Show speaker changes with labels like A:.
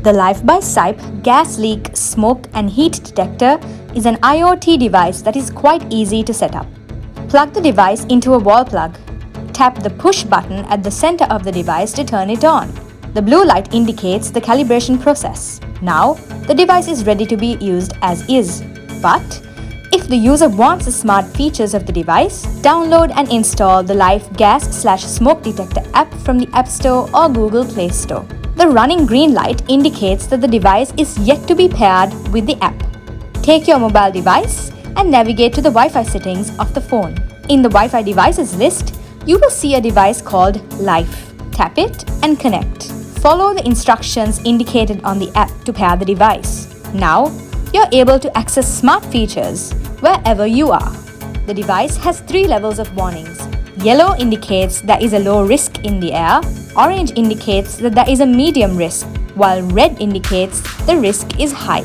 A: The Life by Cipe Gas Leak Smoke and Heat Detector is an IoT device that is quite easy to set up. Plug the device into a wall plug. Tap the push button at the center of the device to turn it on. The blue light indicates the calibration process. Now, the device is ready to be used as is. But if the user wants the smart features of the device, download and install the Life Gas/Smoke Detector app from the App Store or Google Play Store. The running green light indicates that the device is yet to be paired with the app. Take your mobile device and navigate to the Wi-Fi settings of the phone. In the Wi-Fi devices list, you will see a device called Life. Tap it and connect. Follow the instructions indicated on the app to pair the device. Now, you're able to access smart features wherever you are. The device has 3 levels of warnings. Yellow indicates there is a low risk in the air, orange indicates that there is a medium risk, while red indicates the risk is high.